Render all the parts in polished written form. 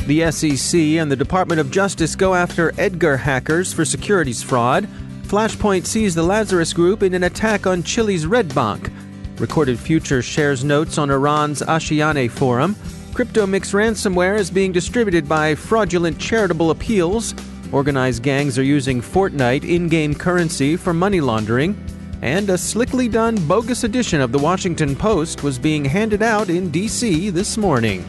The SEC and the Department of Justice go after EDGAR hackers for securities fraud. Flashpoint sees the Lazarus Group in an attack on Chile's Red Bank. Recorded Future shares notes on Iran's Ashiane forum. CryptoMix ransomware is being distributed by fraudulent charitable appeals. Organized gangs are using Fortnite in-game currency for money laundering. And a slickly done bogus edition of the Washington Post was being handed out in D.C. this morning.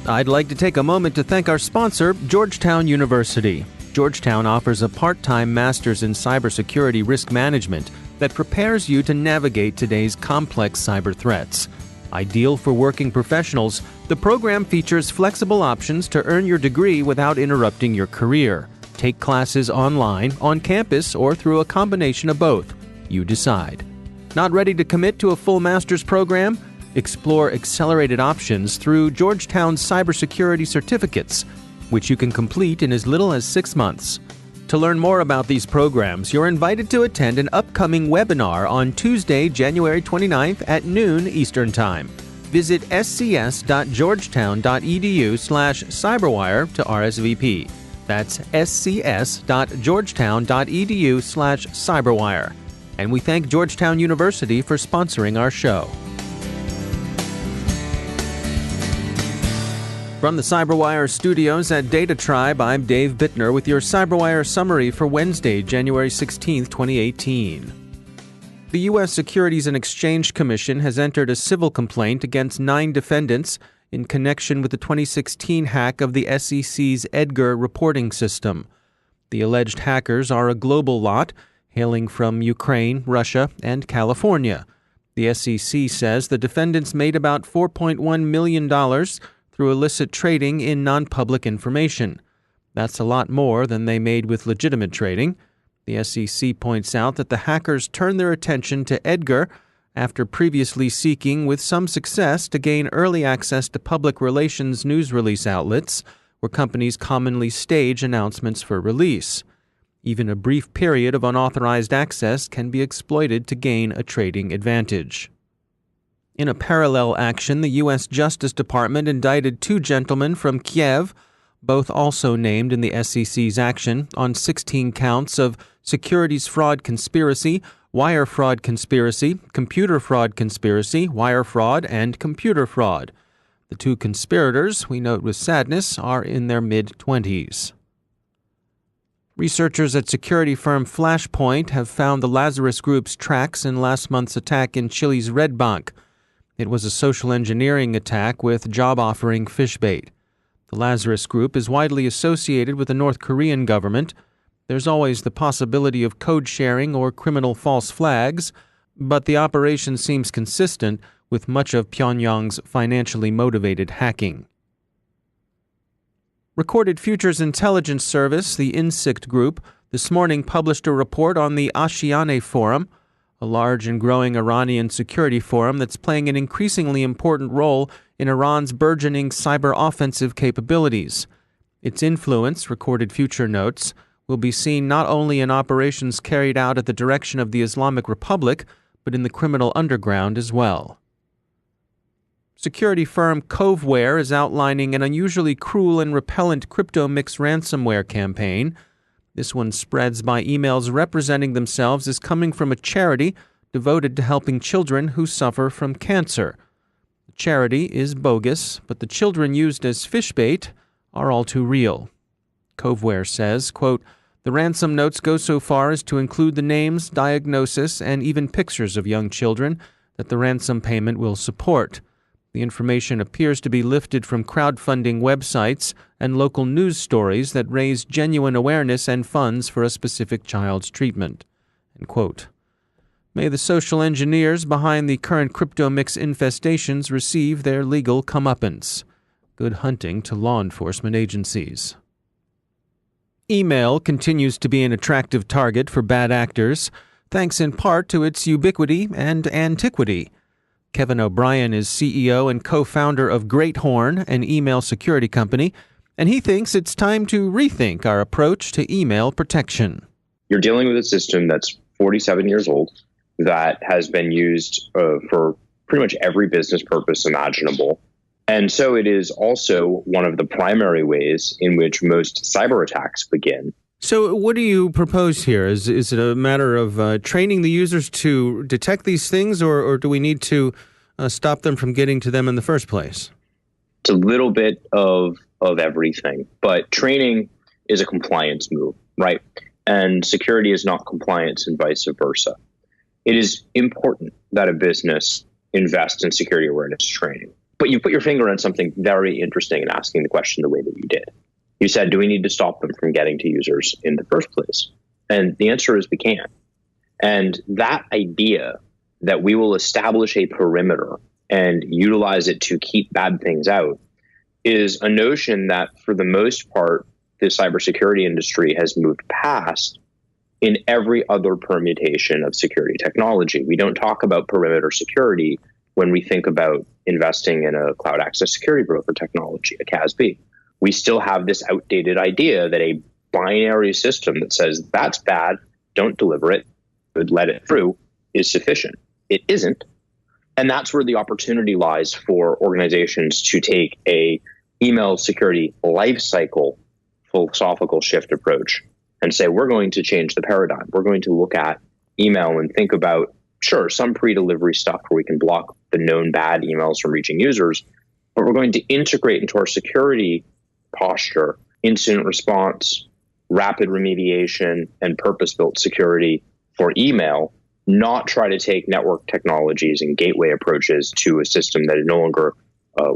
I'd like to take a moment to thank our sponsor, Georgetown University. Georgetown offers a part-time master's in cybersecurity risk management that prepares you to navigate today's complex cyber threats. Ideal for working professionals, the program features flexible options to earn your degree without interrupting your career. Take classes online, on campus, or through a combination of both. You decide. Not ready to commit to a full master's program? Explore accelerated options through Georgetown's cybersecurity certificates, which you can complete in as little as 6 months. To learn more about these programs, you're invited to attend an upcoming webinar on Tuesday, January 29th at noon Eastern Time. Visit scs.georgetown.edu/cyberwire to RSVP. That's scs.georgetown.edu/cyberwire. And we thank Georgetown University for sponsoring our show. From the CyberWire studios at Data Tribe, I'm Dave Bittner with your CyberWire summary for Wednesday, January 16, 2018. The U.S. Securities and Exchange Commission has entered a civil complaint against 9 defendants in connection with the 2016 hack of the SEC's EDGAR reporting system. The alleged hackers are a global lot, hailing from Ukraine, Russia, and California. The SEC says the defendants made about $4.1 million through illicit trading in non-public information. That's a lot more than they made with legitimate trading. The SEC points out that the hackers turned their attention to EDGAR after previously seeking with some success to gain early access to public relations news release outlets, where companies commonly stage announcements for release. Even a brief period of unauthorized access can be exploited to gain a trading advantage. In a parallel action, the U.S. Justice Department indicted 2 gentlemen from Kiev, both also named in the SEC's action, on 16 counts of securities fraud conspiracy, wire fraud conspiracy, computer fraud conspiracy, wire fraud, and computer fraud. The 2 conspirators, we note with sadness, are in their mid-20s. Researchers at security firm Flashpoint have found the Lazarus Group's tracks in last month's attack in Chile's Red Bank. It was a social engineering attack with job-offering fishbait. The Lazarus Group is widely associated with the North Korean government. There's always the possibility of code sharing or criminal false flags, but the operation seems consistent with much of Pyongyang's financially motivated hacking. Recorded Futures Intelligence Service, the INSICT Group, this morning published a report on the Ashiane forum, a large and growing Iranian security forum that's playing an increasingly important role in Iran's burgeoning cyber offensive capabilities. Its influence, Recorded Future notes, will be seen not only in operations carried out at the direction of the Islamic Republic, but in the criminal underground as well. Security firm CyberWire is outlining an unusually cruel and repellent CryptoMix ransomware campaign. This one spreads by emails representing themselves as coming from a charity devoted to helping children who suffer from cancer. The charity is bogus, but the children used as fishbait are all too real. CyberWire says, quote, "The ransom notes go so far as to include the names, diagnosis, and even pictures of young children that the ransom payment will support. The information appears to be lifted from crowdfunding websites and local news stories that raise genuine awareness and funds for a specific child's treatment." End quote. May the social engineers behind the current CryptoMix infestations receive their legal comeuppance. Good hunting to law enforcement agencies. Email continues to be an attractive target for bad actors, thanks in part to its ubiquity and antiquity. Kevin O'Brien is CEO and co-founder of Great Horn, an email security company, and he thinks it's time to rethink our approach to email protection. You're dealing with a system that's 47 years old. that has been used for pretty much every business purpose imaginable. And so it is also one of the primary ways in which most cyber attacks begin. So what do you propose here? Is it a matter of training the users to detect these things, or do we need to stop them from getting to them in the first place? It's a little bit of everything, but training is a compliance move, right? And security is not compliance and vice versa. It is important that a business invest in security awareness training. But you put your finger on something very interesting in asking the question the way that you did. You said, do we need to stop them from getting to users in the first place? And the answer is we can. And that idea that we will establish a perimeter and utilize it to keep bad things out is a notion that, for the most part, the cybersecurity industry has moved past in every other permutation of security technology. We don't talk about perimeter security when we think about investing in a cloud access security broker technology, a CASB. We still have this outdated idea that a binary system that says that's bad, don't deliver it, but let it through, is sufficient. It isn't. And that's where the opportunity lies for organizations to take a email security lifecycle philosophical shift approach and say, we're going to change the paradigm. We're going to look at email and think about, sure, some pre-delivery stuff where we can block the known bad emails from reaching users, but we're going to integrate into our security posture incident response, rapid remediation, and purpose-built security for email, not try to take network technologies and gateway approaches to a system that no longer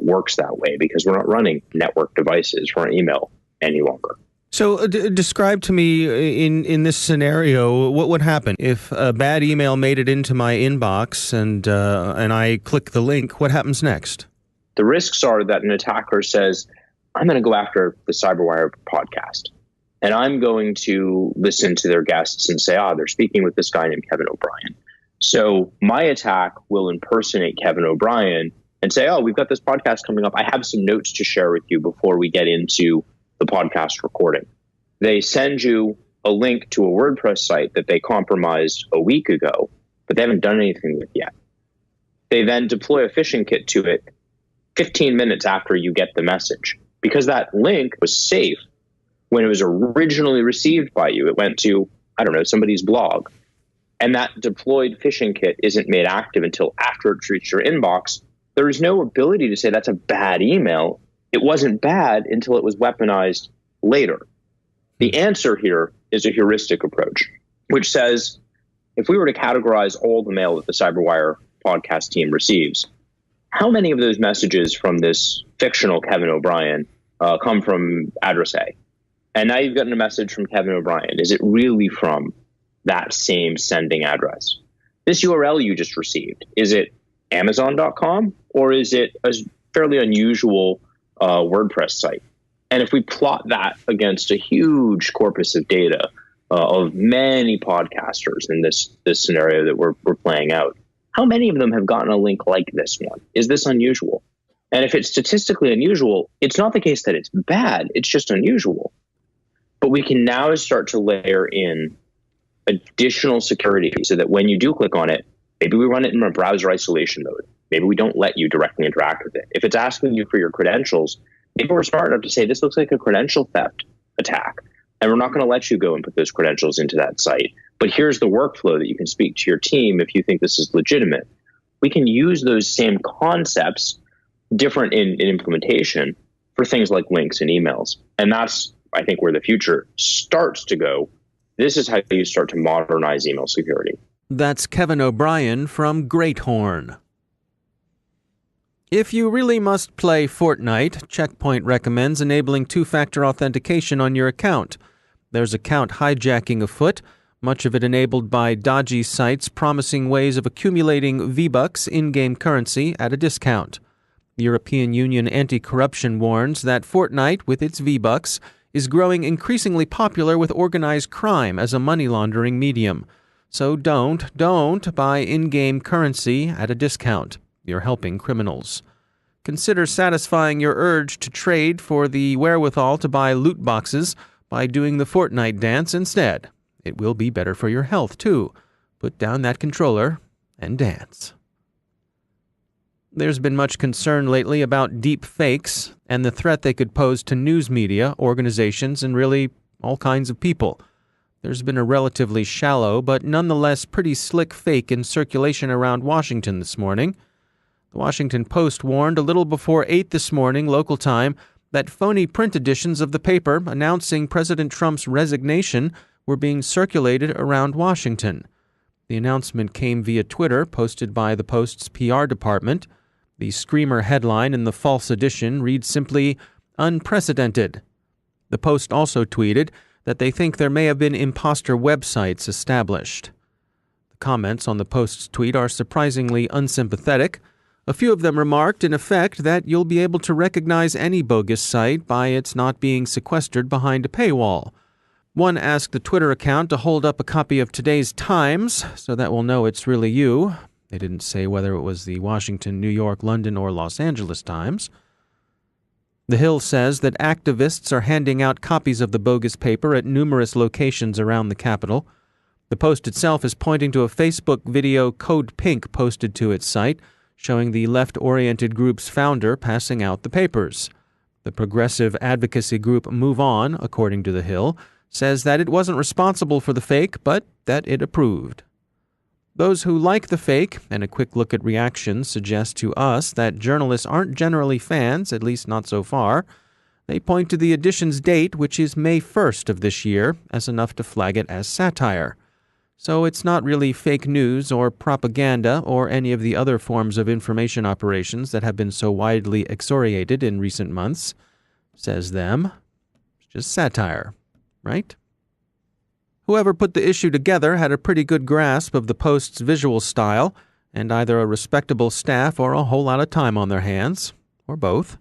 works that way, because we're not running network devices for our email any longer. So describe to me in this scenario, what would happen if a bad email made it into my inbox and I click the link? What happens next? The risks are that an attacker says, I'm going to go after the CyberWire podcast, and I'm going to listen to their guests and say, they're speaking with this guy named Kevin O'Brien. So my attack will impersonate Kevin O'Brien and say, we've got this podcast coming up. I have some notes to share with you before we get into the podcast recording. They send you a link to a WordPress site that they compromised a week ago, but they haven't done anything with yet. They then deploy a phishing kit to it 15 minutes after you get the message. Because that link was safe when it was originally received by you. It went to, somebody's blog. And that deployed phishing kit isn't made active until after it's reached your inbox. There is no ability to say that's a bad email. It wasn't bad until it was weaponized later. The answer here is a heuristic approach, which says, if we were to categorize all the mail that the CyberWire podcast team receives, how many of those messages from this fictional Kevin O'Brien come from address A? And now you've gotten a message from Kevin O'Brien. Is it really from that same sending address? This URL you just received, is it Amazon.com, or is it a fairly unusual WordPress site? And if we plot that against a huge corpus of data of many podcasters in this scenario that we're playing out, how many of them have gotten a link like this one? Is this unusual? And if it's statistically unusual, it's not the case that it's bad, it's just unusual. But we can now start to layer in additional security so that when you do click on it, maybe we run it in a browser isolation mode. Maybe we don't let you directly interact with it. If it's asking you for your credentials, maybe we're smart enough to say, this looks like a credential theft attack, and we're not going to let you go and put those credentials into that site. But here's the workflow that you can speak to your team if you think this is legitimate. We can use those same concepts, different in implementation, for things like links and emails. And that's, I think, where the future starts to go. This is how you start to modernize email security. That's Kevin O'Brien from Great Horn. If you really must play Fortnite, Check Point recommends enabling two-factor authentication on your account. There's account hijacking afoot, much of it enabled by dodgy sites promising ways of accumulating V-Bucks, in-game currency, at a discount. The European Union Anti-Corruption warns that Fortnite, with its V-Bucks, is growing increasingly popular with organized crime as a money laundering medium. So don't buy in-game currency at a discount. You're helping criminals. Consider satisfying your urge to trade for the wherewithal to buy loot boxes by doing the Fortnite dance instead. It will be better for your health, too. put down that controller and dance. There's been much concern lately about deep fakes and the threat they could pose to news media, organizations, and really all kinds of people. There's been a relatively shallow but nonetheless pretty slick fake in circulation around Washington this morning. The Washington Post warned a little before 8 this morning, local time, that phony print editions of the paper announcing President Trump's resignation were being circulated around Washington. The announcement came via Twitter, posted by the Post's PR department. The screamer headline in the false edition reads simply, "Unprecedented." The Post also tweeted that they think there may have been imposter websites established. The comments on the Post's tweet are surprisingly unsympathetic. A few of them remarked, in effect, that you'll be able to recognize any bogus site by its not being sequestered behind a paywall. One asked the Twitter account to hold up a copy of today's Times so that we'll know it's really you. They didn't say whether it was the Washington, New York, London, or Los Angeles Times. The Hill says that activists are handing out copies of the bogus paper at numerous locations around the Capitol. The Post itself is pointing to a Facebook video Code Pink posted to its site, showing the left-oriented group's founder passing out the papers. The progressive advocacy group Move On, according to The Hill, says that it wasn't responsible for the fake, but that it approved. Those who like the fake, and a quick look at reactions, suggest to us that journalists aren't generally fans, at least not so far. They point to the edition's date, which is May 1st of this year, as enough to flag it as satire. So it's not really fake news or propaganda or any of the other forms of information operations that have been so widely excoriated in recent months, says them. It's just satire, right? Whoever put the issue together had a pretty good grasp of the Post's visual style and either a respectable staff or a whole lot of time on their hands, or both.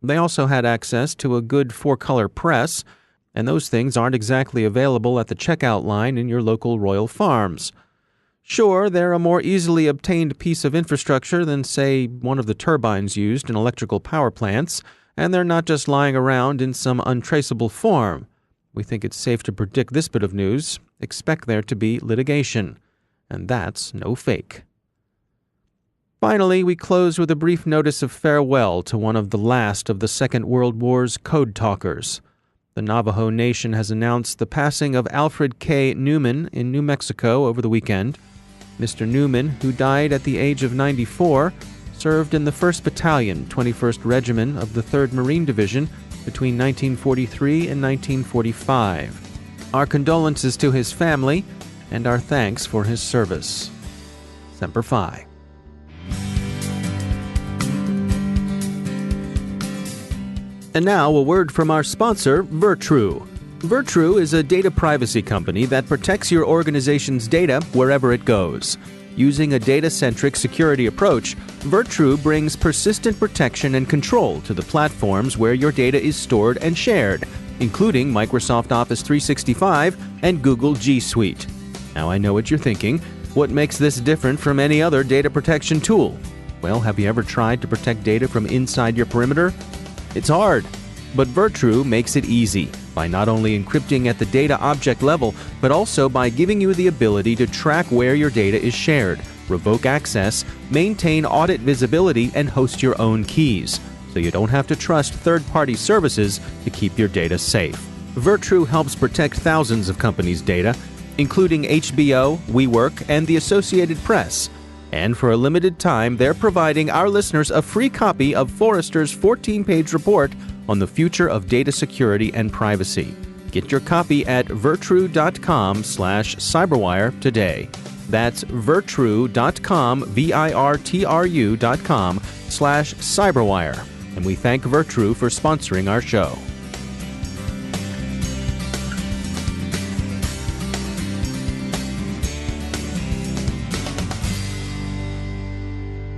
They also had access to a good four-color press, and those things aren't exactly available at the checkout line in your local Royal Farms. Sure, they're a more easily obtained piece of infrastructure than, say, one of the turbines used in electrical power plants, and they're not just lying around in some untraceable form. We think it's safe to predict this bit of news. Expect there to be litigation. And that's no fake. Finally, we close with a brief notice of farewell to one of the last of the Second World War's code talkers. The Navajo Nation has announced the passing of Alfred K. Newman in New Mexico over the weekend. Mr. Newman, who died at the age of 94, served in the 1st Battalion, 21st Regiment of the 3rd Marine Division between 1943 and 1945. Our condolences to his family and our thanks for his service. Semper Fi. And now a word from our sponsor, Virtru. Virtru is a data privacy company that protects your organization's data wherever it goes. Using a data-centric security approach, Virtru brings persistent protection and control to the platforms where your data is stored and shared, including Microsoft Office 365 and Google G Suite. Now I know what you're thinking. What makes this different from any other data protection tool? Well, have you ever tried to protect data from inside your perimeter? It's hard, but Virtru makes it easy by not only encrypting at the data object level, but also by giving you the ability to track where your data is shared, revoke access, maintain audit visibility, and host your own keys, so you don't have to trust third-party services to keep your data safe. Virtru helps protect thousands of companies' data, including HBO, WeWork, and the Associated Press. And for a limited time, they're providing our listeners a free copy of Forrester's 14-page report on the future of data security and privacy. Get your copy at virtru.com/cyberwire today. That's virtru.com, virtru.com/cyberwire. And we thank Virtru for sponsoring our show.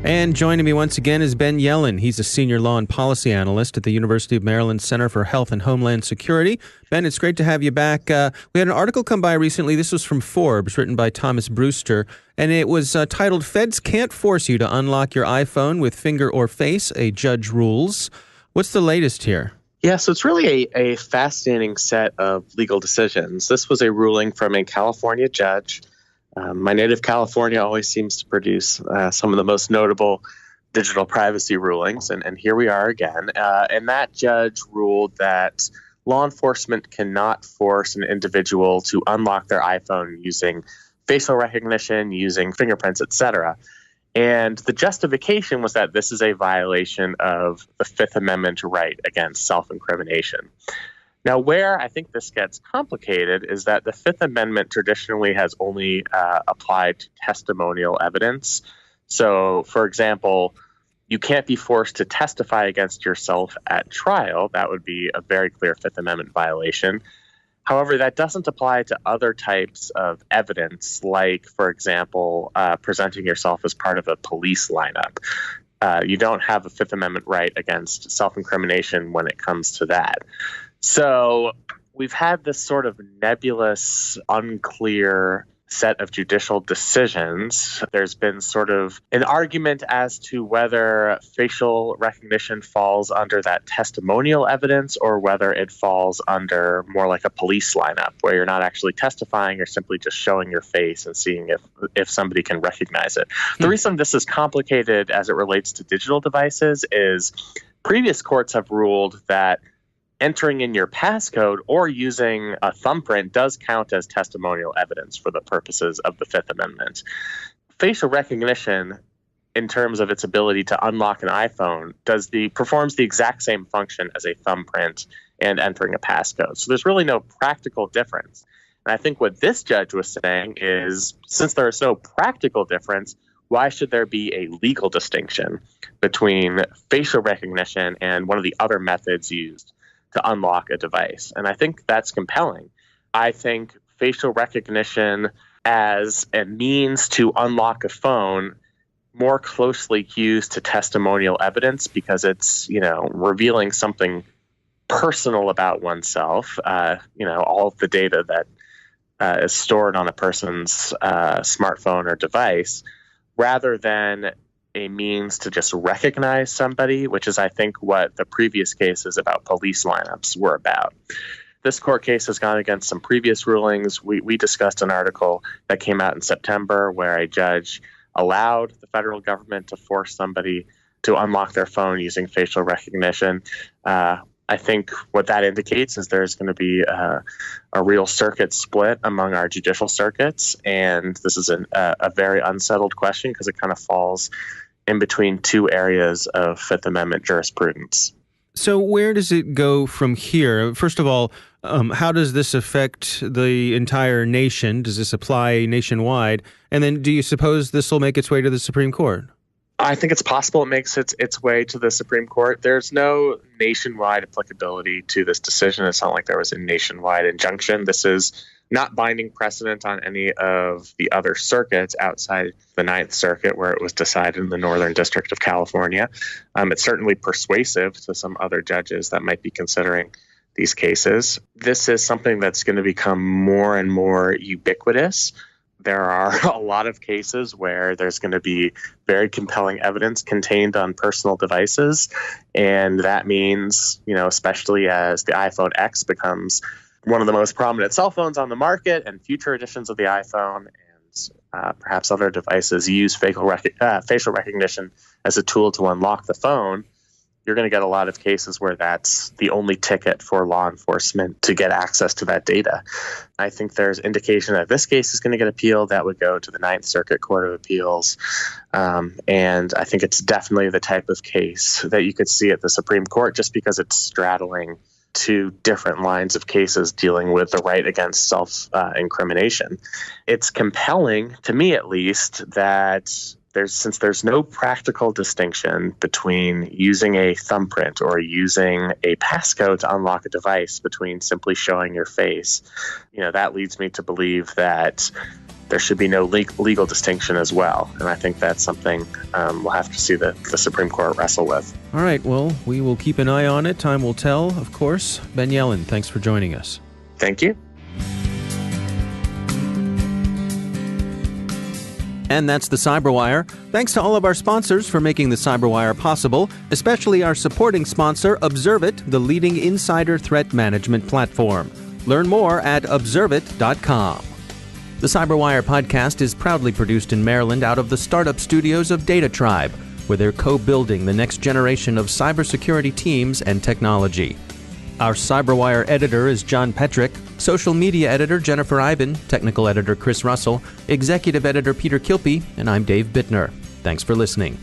And joining me once again is Ben Yellen. He's a senior law and policy analyst at the University of Maryland Center for Health and Homeland Security. Ben, it's great to have you back. We had an article come by recently. This was from Forbes, written by Thomas Brewster, and it was titled, "Feds Can't Force You to Unlock Your iPhone with Finger or Face, a Judge Rules." What's the latest here? Yeah, so it's really a fascinating set of legal decisions. This was a ruling from a California judge My native California always seems to produce some of the most notable digital privacy rulings, and here we are again. And that judge ruled that law enforcement cannot force an individual to unlock their iPhone using facial recognition, using fingerprints, etc. And the justification was that this is a violation of the Fifth Amendment right against self-incrimination. Now, where I think this gets complicated is that the Fifth Amendment traditionally has only applied to testimonial evidence. So, for example, you can't be forced to testify against yourself at trial. That would be a very clear Fifth Amendment violation. However, that doesn't apply to other types of evidence, like, for example, presenting yourself as part of a police lineup. You don't have a Fifth Amendment right against self-incrimination when it comes to that. So we've had this sort of nebulous, unclear set of judicial decisions. There's been sort of an argument as to whether facial recognition falls under that testimonial evidence or whether it falls under more like a police lineup where you're not actually testifying, you're simply just showing your face and seeing if somebody can recognize it. The reason this is complicated as it relates to digital devices is previous courts have ruled that entering in your passcode or using a thumbprint does count as testimonial evidence for the purposes of the Fifth Amendment. Facial recognition, in terms of its ability to unlock an iPhone, performs the exact same function as a thumbprint and entering a passcode. So there's really no practical difference. And I think what this judge was saying is, since there is no practical difference, why should there be a legal distinction between facial recognition and one of the other methods used to unlock a device? And I think that's compelling. I think facial recognition as a means to unlock a phone more closely cues to testimonial evidence because it's, revealing something personal about oneself. All of the data that is stored on a person's smartphone or device, rather than a means to just recognize somebody, which is, I think, what the previous cases about police lineups were about. This court case has gone against some previous rulings. We discussed an article that came out in September where a judge allowed the federal government to force somebody to unlock their phone using facial recognition. I think what that indicates is there's going to be a real circuit split among our judicial circuits, and this is a very unsettled question because it kind of falls in between two areas of Fifth Amendment jurisprudence. So where does it go from here? First of all, how does this affect the entire nation? Does this apply nationwide? And then do you suppose this will make its way to the Supreme Court? I think it's possible it makes its way to the Supreme Court. There's no nationwide applicability to this decision. It's not like there was a nationwide injunction. This is not binding precedent on any of the other circuits outside the Ninth Circuit, where it was decided in the Northern District of California. It's certainly persuasive to some other judges that might be considering these cases. This is something that's going to become more and more ubiquitous. There are a lot of cases where there's going to be very compelling evidence contained on personal devices. And that means, especially as the iPhone X becomes one of the most prominent cell phones on the market and future editions of the iPhone and perhaps other devices use facial recognition as a tool to unlock the phone, you're going to get a lot of cases where that's the only ticket for law enforcement to get access to that data. I think there's indication that this case is going to get appealed. That would go to the Ninth Circuit Court of Appeals. And I think it's definitely the type of case that you could see at the Supreme Court just because it's straddling two different lines of cases dealing with the right against self-incrimination. It's compelling, to me at least, that since there's no practical distinction between using a thumbprint or using a passcode to unlock a device between simply showing your face, that leads me to believe that there should be no legal distinction as well. And I think that's something we'll have to see the Supreme Court wrestle with. All right, well, we will keep an eye on it. Time will tell, of course. Ben Yelin, thanks for joining us. Thank you. And that's the CyberWire. Thanks to all of our sponsors for making the CyberWire possible, especially our supporting sponsor, Observit, the leading insider threat management platform. Learn more at observit.com. The CyberWire podcast is proudly produced in Maryland out of the startup studios of Data Tribe, where they're co-building the next generation of cybersecurity teams and technology. Our CyberWire editor is John Petrick, social media editor Jennifer Iben, technical editor Chris Russell, executive editor Peter Kilpie, and I'm Dave Bittner. Thanks for listening.